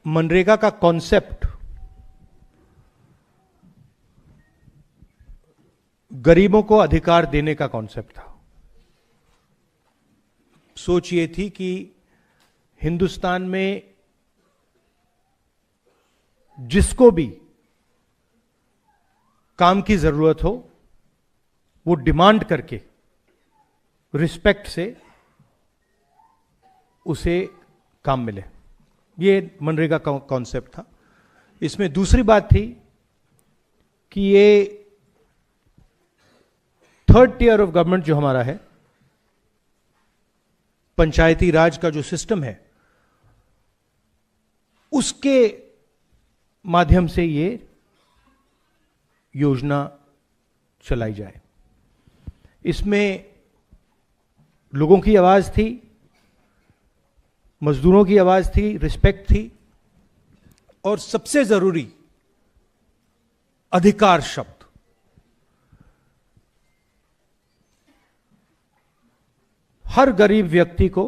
मनरेगा का कॉन्सेप्ट गरीबों को अधिकार देने का कॉन्सेप्ट था। सोच ये थी कि हिंदुस्तान में जिसको भी काम की जरूरत हो वो डिमांड करके रिस्पेक्ट से उसे काम मिले। ये मनरेगा का कॉन्सेप्ट था। इसमें दूसरी बात थी कि ये थर्ड टियर ऑफ गवर्नमेंट जो हमारा है, पंचायती राज का जो सिस्टम है, उसके माध्यम से ये योजना चलाई जाए। इसमें लोगों की आवाज थी, मजदूरों की आवाज थी, रिस्पेक्ट थी, और सबसे जरूरी अधिकार शब्द। हर गरीब व्यक्ति को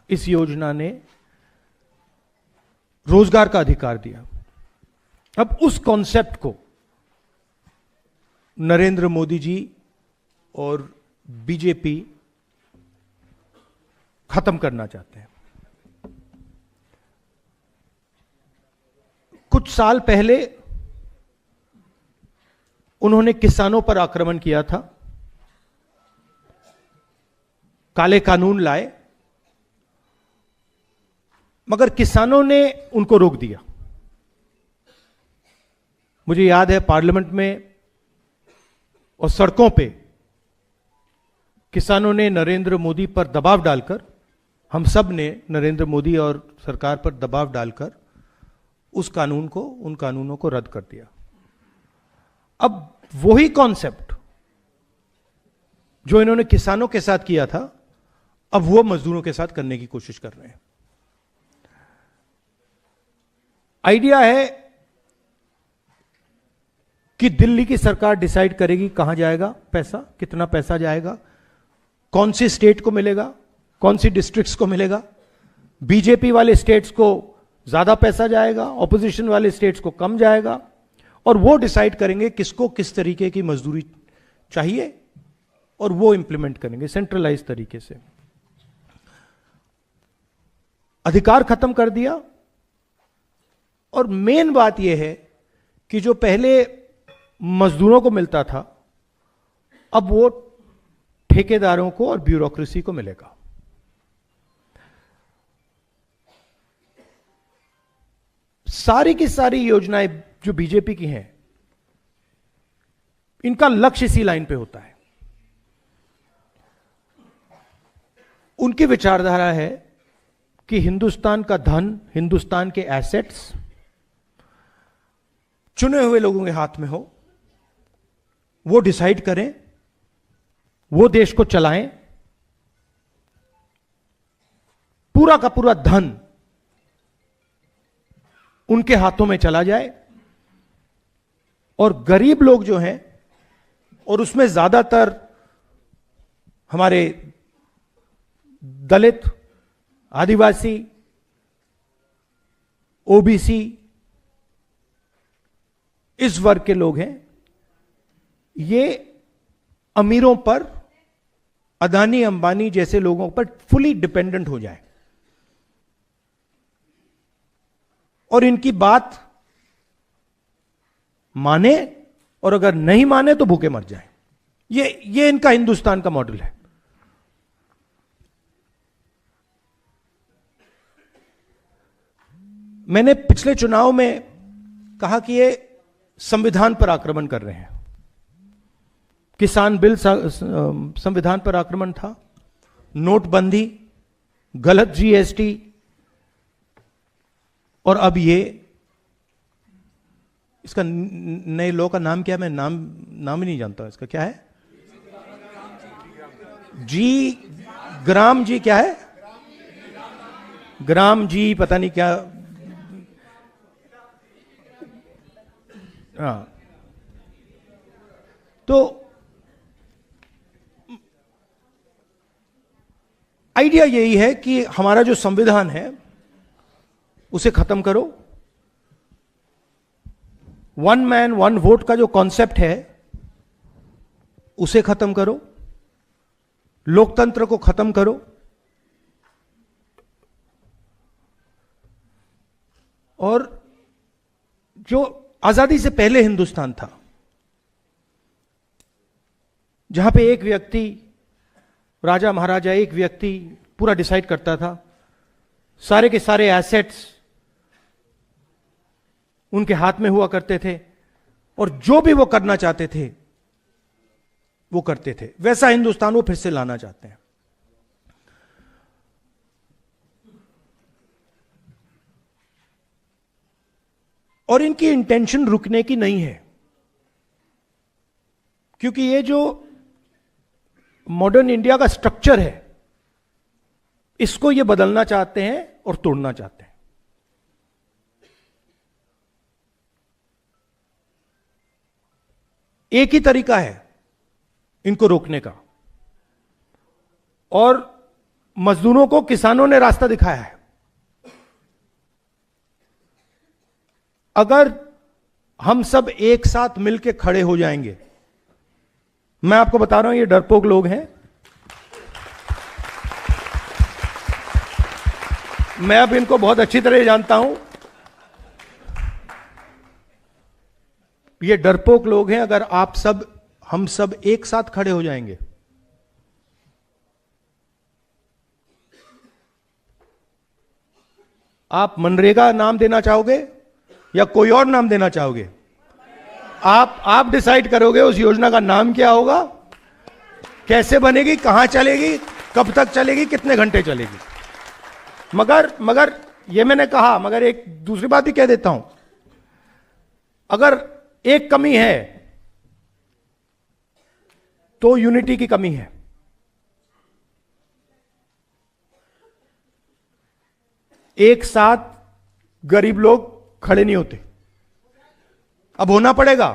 इस योजना ने रोजगार का अधिकार दिया। अब उस कॉन्सेप्ट को नरेंद्र मोदी जी और बीजेपी खत्म करना चाहते हैं। कुछ साल पहले उन्होंने किसानों पर आक्रमण किया था, काले कानून लाए, मगर किसानों ने उनको रोक दिया। मुझे याद है पार्लियामेंट में और सड़कों पे किसानों ने नरेंद्र मोदी पर दबाव डालकर, हम सब ने नरेंद्र मोदी और सरकार पर दबाव डालकर उस कानून को, उन कानूनों को रद्द कर दिया। अब वही कॉन्सेप्ट जो इन्होंने किसानों के साथ किया था, अब वो मजदूरों के साथ करने की कोशिश कर रहे हैं। आइडिया है कि दिल्ली की सरकार डिसाइड करेगी कहां जाएगा पैसा, कितना पैसा जाएगा, कौन सी स्टेट को मिलेगा, कौन सी डिस्ट्रिक्ट्स को मिलेगा। बीजेपी वाले स्टेट्स को ज्यादा पैसा जाएगा, ऑपोजिशन वाले स्टेट्स को कम जाएगा, और वो डिसाइड करेंगे किसको किस तरीके की मजदूरी चाहिए और वो इंप्लीमेंट करेंगे सेंट्रलाइज तरीके से। अधिकार खत्म कर दिया। और मेन बात यह है कि जो पहले मजदूरों को मिलता था, अब वो ठेकेदारों को और ब्यूरोक्रेसी को मिलेगा। सारी की सारी योजनाएं जो बीजेपी की हैं, इनका लक्ष्य इसी लाइन पे होता है। उनकी विचारधारा है कि हिंदुस्तान का धन, हिंदुस्तान के एसेट्स चुने हुए लोगों के हाथ में हो, वो डिसाइड करें, वो देश को चलाएं, पूरा का पूरा धन उनके हाथों में चला जाए, और गरीब लोग जो हैं, और उसमें ज्यादातर हमारे दलित, आदिवासी, ओबीसी, इस वर्ग के लोग हैं, ये अमीरों पर, अदानी अंबानी जैसे लोगों पर फुली डिपेंडेंट हो जाए और इनकी बात माने, और अगर नहीं माने तो भूखे मर जाए। ये इनका हिंदुस्तान का मॉडल है। मैंने पिछले चुनाव में कहा कि ये संविधान पर आक्रमण कर रहे हैं। किसान बिल संविधान पर आक्रमण था, नोटबंदी, गलत जीएसटी, और अब ये, इसका नए लॉ का नाम क्या है, मैं नाम ही नहीं जानता इसका, क्या है, ग्राम जी क्या है, ग्राम जी पता नहीं क्या। हाँ, तो आइडिया यही है कि हमारा जो संविधान है उसे खत्म करो। वन मैन वन वोट का जो कॉन्सेप्ट है उसे खत्म करो, लोकतंत्र को खत्म करो। और जो आजादी से पहले हिंदुस्तान था, जहां पे एक व्यक्ति, राजा महाराजा, एक व्यक्ति पूरा डिसाइड करता था, सारे के सारे एसेट्स उनके हाथ में हुआ करते थे और जो भी वो करना चाहते थे वो करते थे, वैसा हिंदुस्तान वो फिर से लाना चाहते हैं। और इनकी इंटेंशन रुकने की नहीं है, क्योंकि ये जो मॉडर्न इंडिया का स्ट्रक्चर है इसको ये बदलना चाहते हैं और तोड़ना चाहते हैं। एक ही तरीका है इनको रोकने का, और मजदूरों को किसानों ने रास्ता दिखाया है। अगर हम सब एक साथ मिलकर खड़े हो जाएंगे, मैं आपको बता रहा हूं ये डरपोक लोग हैं, मैं अब इनको बहुत अच्छी तरह जानता हूं, ये डरपोक लोग हैं। अगर आप सब, हम सब एक साथ खड़े हो जाएंगे, आप मनरेगा नाम देना चाहोगे या कोई और नाम देना चाहोगे? आप डिसाइड करोगे उस योजना का नाम क्या होगा, कैसे बनेगी, कहां चलेगी, कब तक चलेगी, कितने घंटे चलेगी। मगर ये मैंने कहा, मगर एक दूसरी बात ही कह देता हूं, अगर एक कमी है तो यूनिटी की कमी है। एक साथ गरीब लोग खड़े नहीं होते, अब होना पड़ेगा।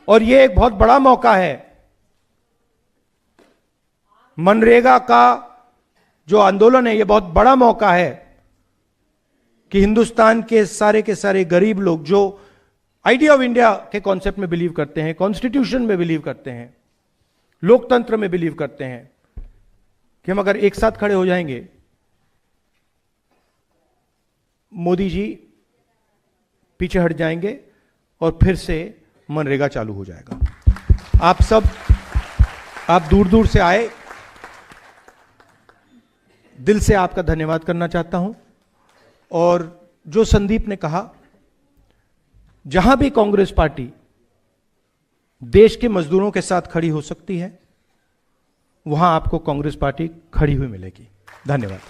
और यह एक बहुत बड़ा मौका है। मनरेगा का जो आंदोलन है, यह बहुत बड़ा मौका है कि हिंदुस्तान के सारे गरीब लोग जो आइडिया ऑफ इंडिया के कॉन्सेप्ट में बिलीव करते हैं, कॉन्स्टिट्यूशन में बिलीव करते हैं, लोकतंत्र में बिलीव करते हैं, कि हम अगर एक साथ खड़े हो जाएंगे, मोदी जी पीछे हट जाएंगे और फिर से मनरेगा चालू हो जाएगा। आप सब, आप दूर दूर से आए, दिल से आपका धन्यवाद करना चाहता हूं। और जो संदीप ने कहा, जहां भी कांग्रेस पार्टी देश के मजदूरों के साथ खड़ी हो सकती है, वहां आपको कांग्रेस पार्टी खड़ी हुई मिलेगी। धन्यवाद।